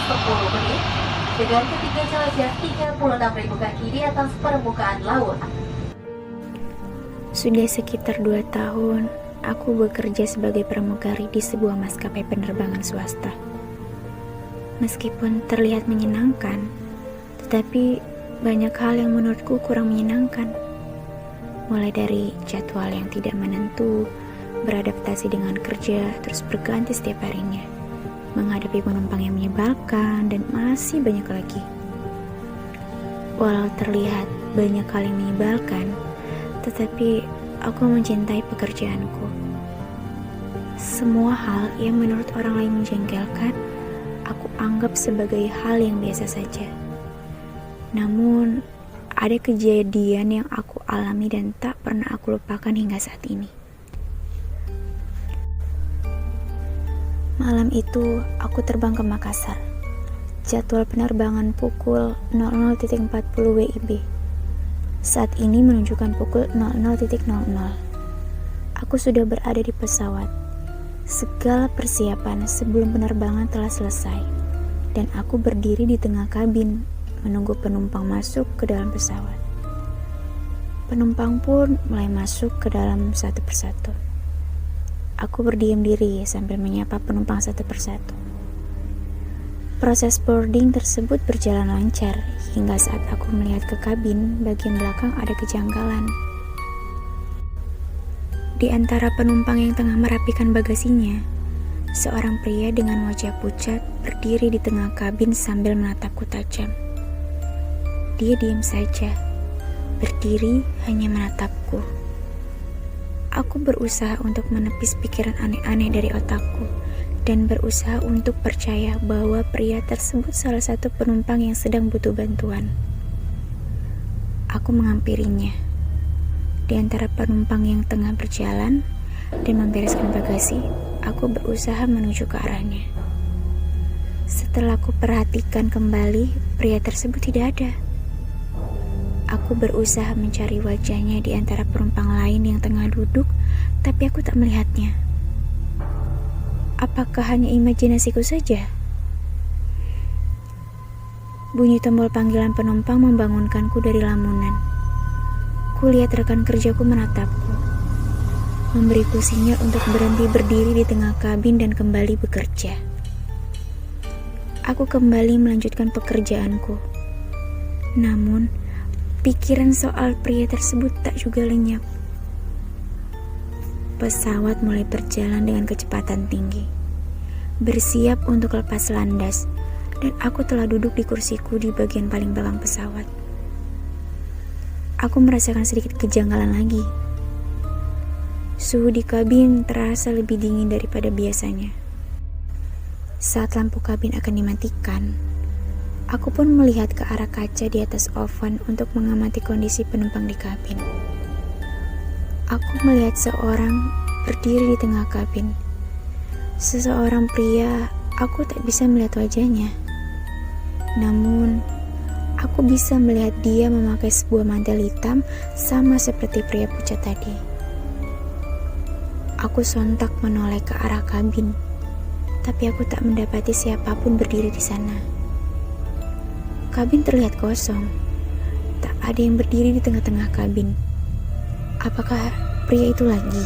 10 menit dengan ketinggian jelajah 36.000 kaki di atas permukaan laut. Sudah sekitar 2 tahun, aku bekerja sebagai pramugari di sebuah maskapai penerbangan swasta. Meskipun terlihat menyenangkan, tetapi banyak hal yang menurutku kurang menyenangkan. Mulai dari jadwal yang tidak menentu, beradaptasi dengan kerja terus berganti setiap harinya, menghadapi penumpang yang menyebalkan, dan masih banyak lagi. Walau terlihat banyak hal yang menyebalkan, tetapi aku mencintai pekerjaanku. Semua hal yang menurut orang lain menjengkelkan, aku anggap sebagai hal yang biasa saja. Namun, ada kejadian yang aku alami dan tak pernah aku lupakan hingga saat ini. Malam itu, aku terbang ke Makassar. Jadwal penerbangan pukul 00.40 WIB. Saat ini menunjukkan pukul 00.00. Aku sudah berada di pesawat. Segala persiapan sebelum penerbangan telah selesai, dan aku berdiri di tengah kabin, menunggu penumpang masuk ke dalam pesawat. Penumpang pun mulai masuk ke dalam satu persatu. Aku berdiam diri sambil menyapa penumpang satu persatu. Proses boarding tersebut berjalan lancar hingga saat aku melihat ke kabin, bagian belakang ada kejanggalan. Di antara penumpang yang tengah merapikan bagasinya, seorang pria dengan wajah pucat berdiri di tengah kabin sambil menatapku tajam. Dia diam saja, berdiri hanya menatapku. Aku berusaha untuk menepis pikiran aneh-aneh dari otakku dan berusaha untuk percaya bahwa pria tersebut salah satu penumpang yang sedang butuh bantuan. Aku menghampirinya. Di antara penumpang yang tengah berjalan dan membereskan bagasi, aku berusaha menuju ke arahnya. Setelah aku perhatikan kembali, pria tersebut tidak ada. Aku berusaha mencari wajahnya di antara penumpang lain yang tengah duduk, tapi aku tak melihatnya. Apakah hanya imajinasiku saja? Bunyi tombol panggilan penumpang membangunkanku dari lamunan. Kulihat rekan kerjaku menatapku, memberiku sinyal untuk berhenti berdiri di tengah kabin dan kembali bekerja. Aku kembali melanjutkan pekerjaanku. Namun, pikiran soal pria tersebut tak juga lenyap. Pesawat mulai berjalan dengan kecepatan tinggi, bersiap untuk lepas landas, dan aku telah duduk di kursiku di bagian paling belakang pesawat. Aku merasakan sedikit kejanggalan lagi. Suhu di kabin terasa lebih dingin daripada biasanya. Saat lampu kabin akan dimatikan, aku pun melihat ke arah kaca di atas oven untuk mengamati kondisi penumpang di kabin. Aku melihat seorang berdiri di tengah kabin. Seseorang pria, aku tak bisa melihat wajahnya. Namun, aku bisa melihat dia memakai sebuah mantel hitam sama seperti pria pucat tadi. Aku sontak menoleh ke arah kabin, tapi aku tak mendapati siapapun berdiri di sana. Kabin terlihat kosong. Tak ada yang berdiri di tengah-tengah kabin. Apakah pria itu lagi?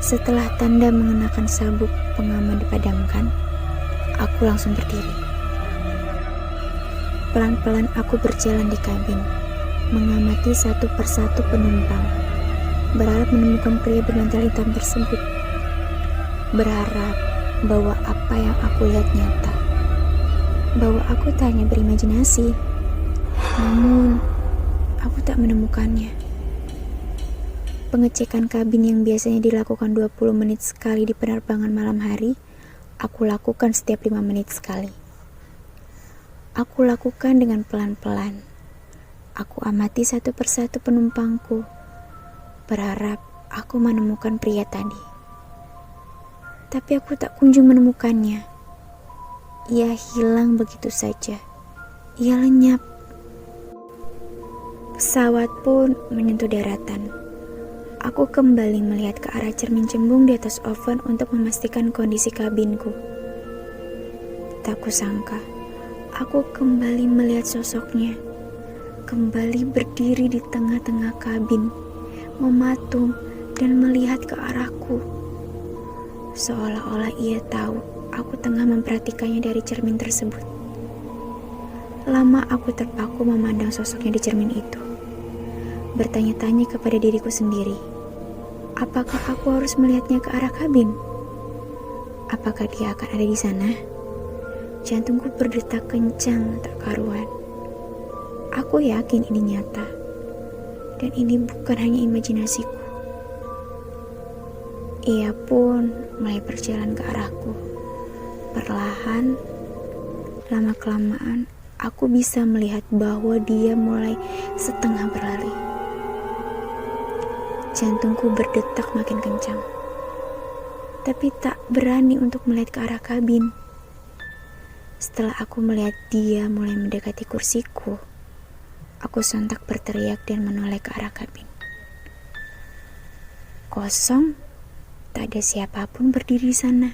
Setelah tanda mengenakan sabuk pengaman dipadamkan, aku langsung berdiri. Pelan-pelan aku berjalan di kabin, mengamati satu persatu penumpang, berharap menemukan pria bermantel hitam tersebut. Berharap bahwa apa yang aku lihat nyata, bahwa aku tak hanya berimajinasi. Namun, aku tak menemukannya. Pengecekan kabin yang biasanya dilakukan 20 menit sekali di penerbangan malam hari, aku lakukan setiap 5 menit sekali. Aku lakukan dengan pelan-pelan. Aku amati satu persatu penumpangku, berharap aku menemukan pria tadi. Tapi aku tak kunjung menemukannya. Ia hilang begitu saja. Ia lenyap. Pesawat pun menyentuh daratan. Aku kembali melihat ke arah cermin cembung di atas oven untuk memastikan kondisi kabinku. Tak kusangka, aku kembali melihat sosoknya, kembali berdiri di tengah-tengah kabin, mematung dan melihat ke arahku. Seolah-olah ia tahu aku tengah memperhatikannya dari cermin tersebut. Lama aku terpaku memandang sosoknya di cermin itu, bertanya-tanya kepada diriku sendiri, apakah aku harus melihatnya ke arah kabin? Apakah dia akan ada di sana? Jantungku berdetak kencang tak karuan. Aku yakin ini nyata, dan ini bukan hanya imajinasiku. Ia pun mulai berjalan ke arahku. Perlahan, lama-kelamaan, aku bisa melihat bahwa dia mulai setengah berlari. Jantungku berdetak makin kencang, tapi tak berani untuk melihat ke arah kabin. Setelah aku melihat dia mulai mendekati kursiku, aku sontak berteriak dan menoleh ke arah kabin. Kosong, tak ada siapapun berdiri di sana.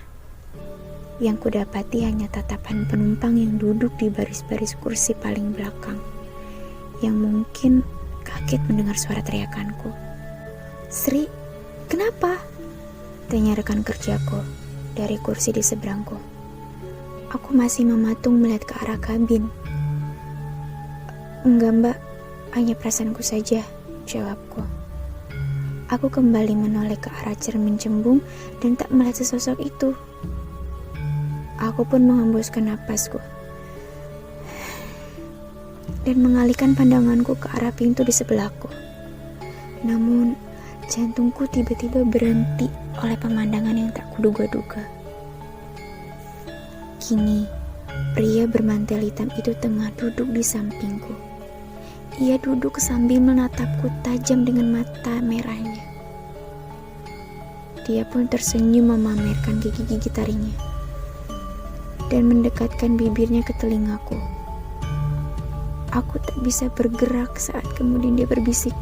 Yang kudapati hanya tatapan penumpang yang duduk di baris-baris kursi paling belakang, yang mungkin kaget mendengar suara teriakanku. "Sri, kenapa?" tanya rekan kerjaku dari kursi di seberangku. Aku masih mematung melihat ke arah kabin. "Enggak, Mbak, hanya perasaanku saja," jawabku. Aku kembali menoleh ke arah cermin cembung dan tak melihat sesosok itu. Aku pun menghembuskan napasku dan mengalihkan pandanganku ke arah pintu di sebelahku. Namun, jantungku tiba-tiba berhenti oleh pemandangan yang tak kuduga-duga. Kini, pria bermantel hitam itu tengah duduk di sampingku. Ia duduk sambil menatapku tajam dengan mata merahnya. Dia pun tersenyum memamerkan gigi-gigi taringnya dan mendekatkan bibirnya ke telingaku. Aku tak bisa bergerak saat kemudian dia berbisik,